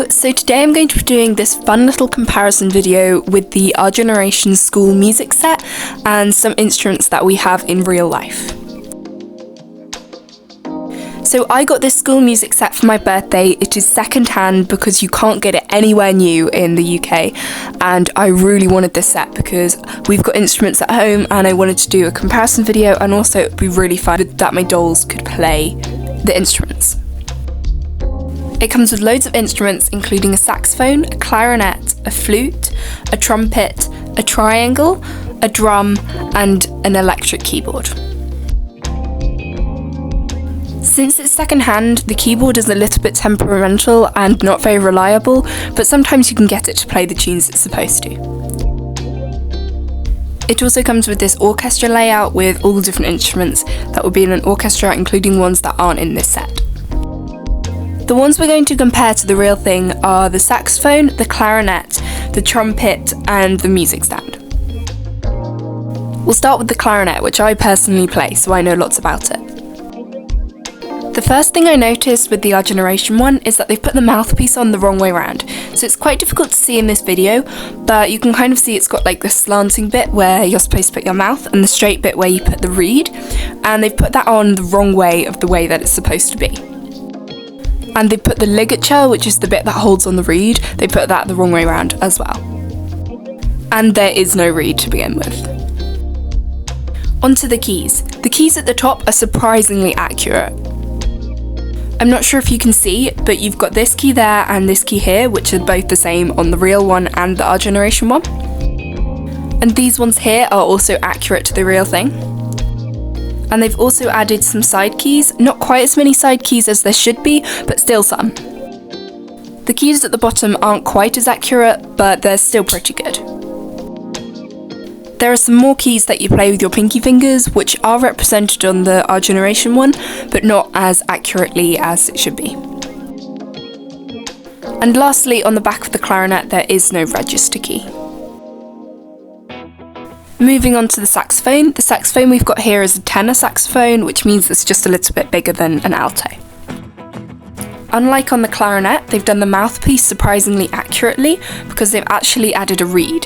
Hello, so today I'm going to be doing this fun little comparison video with the Our Generation school music set and some instruments that we have in real life. So I got this school music set for my birthday. It is second-hand because you can't get it anywhere new in the UK, and I really wanted this set because we've got instruments at home and I wanted to do a comparison video, and also it would be really fun that my dolls could play the instruments. It comes with loads of instruments, including a saxophone, a clarinet, a flute, a trumpet, a triangle, a drum, and an electric keyboard. Since it's second-hand, the keyboard is a little bit temperamental and not very reliable, but sometimes you can get it to play the tunes it's supposed to. It also comes with this orchestra layout with all the different instruments that will be in an orchestra, including ones that aren't in this set. The ones we're going to compare to the real thing are the saxophone, the clarinet, the trumpet, and the music stand. We'll start with the clarinet, which I personally play, so I know lots about it. The first thing I noticed with the Our Generation one is that they've put the mouthpiece on the wrong way around, so it's quite difficult to see in this video, but you can kind of see it's got like this slanting bit where you're supposed to put your mouth and the straight bit where you put the reed, and they've put that on the wrong way of the way that it's supposed to be. And they put the ligature, which is the bit that holds on the reed, they put that the wrong way around as well. And there is no reed to begin with. Onto the keys. The keys at the top are surprisingly accurate. I'm not sure if you can see, but you've got this key there and this key here, which are both the same on the real one and the Our Generation one. And these ones here are also accurate to the real thing. And they've also added some side keys, not quite as many side keys as there should be, but still some. The keys at the bottom aren't quite as accurate, but they're still pretty good. There are some more keys that you play with your pinky fingers, which are represented on the Our Generation one, but not as accurately as it should be. And lastly, on the back of the clarinet, there is no register key. Moving on to the saxophone we've got here is a tenor saxophone, which means it's just a little bit bigger than an alto. Unlike on the clarinet, they've done the mouthpiece surprisingly accurately because they've actually added a reed.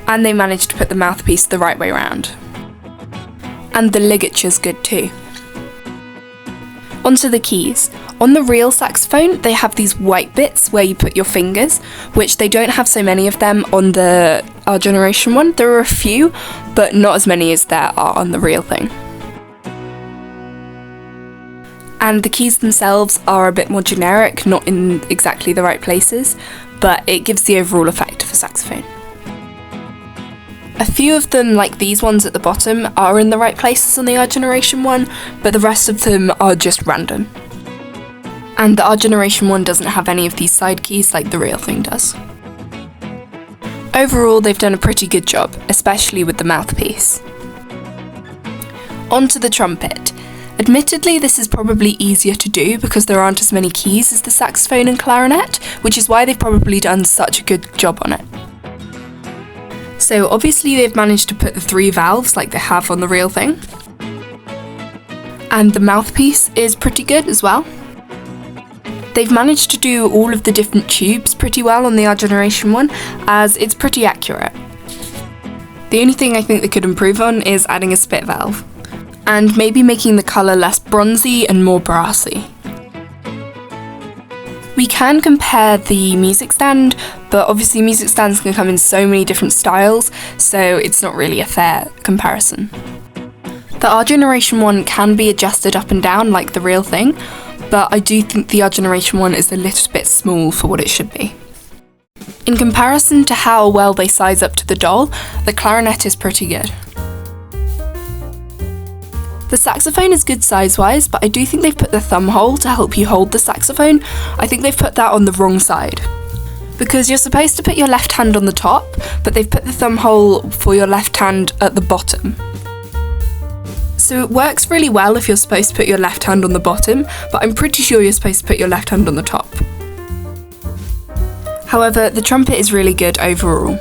And they managed to put the mouthpiece the right way around. And the ligature's good too. Onto the keys. On the real saxophone, they have these white bits where you put your fingers, which they don't have so many of them on the Our Generation one. There are a few, but not as many as there are on the real thing. And the keys themselves are a bit more generic, not in exactly the right places, but it gives the overall effect of a saxophone. A few of them, like these ones at the bottom, are in the right places on the Our Generation one, but the rest of them are just random. And the Our Generation one doesn't have any of these side keys like the real thing does. Overall, they've done a pretty good job, especially with the mouthpiece. Onto the trumpet. Admittedly, this is probably easier to do because there aren't as many keys as the saxophone and clarinet, which is why they've probably done such a good job on it. So obviously they've managed to put the 3 valves like they have on the real thing. And the mouthpiece is pretty good as well. They've managed to do all of the different tubes pretty well on the Our Generation one, as it's pretty accurate. The only thing I think they could improve on is adding a spit valve, and maybe making the colour less bronzy and more brassy. We can compare the music stand, but obviously music stands can come in so many different styles, so it's not really a fair comparison. The Our Generation one can be adjusted up and down like the real thing, but I do think the Our Generation one is a little bit small for what it should be. In comparison to how well they size up to the doll, the clarinet is pretty good. The saxophone is good size-wise, but I do think they've put the thumb hole to help you hold the saxophone. I think they've put that on the wrong side. Because you're supposed to put your left hand on the top, but they've put the thumb hole for your left hand at the bottom. So it works really well if you're supposed to put your left hand on the bottom, but I'm pretty sure you're supposed to put your left hand on the top. However, the trumpet is really good overall.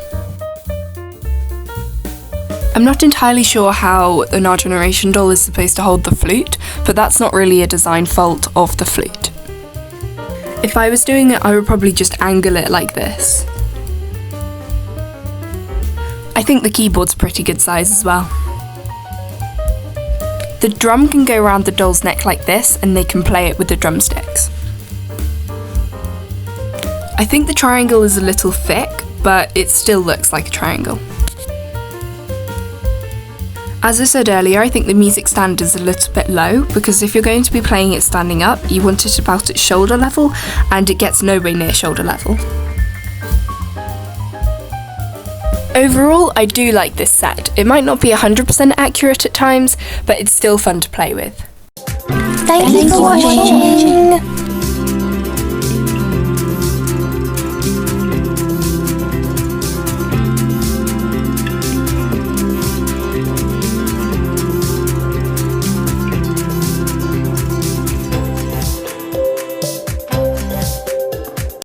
I'm not entirely sure how an Our Generation doll is supposed to hold the flute, but that's not really a design fault of the flute. If I was doing it, I would probably just angle it like this. I think the keyboard's pretty good size as well. The drum can go around the doll's neck like this, and they can play it with the drumsticks. I think the triangle is a little thick, but it still looks like a triangle. As I said earlier, I think the music stand is a little bit low, because if you're going to be playing it standing up, you want it about at shoulder level, and it gets nowhere near shoulder level. Overall, I do like this set. It might not be 100% accurate at times, but it's still fun to play with. Thank you for watching!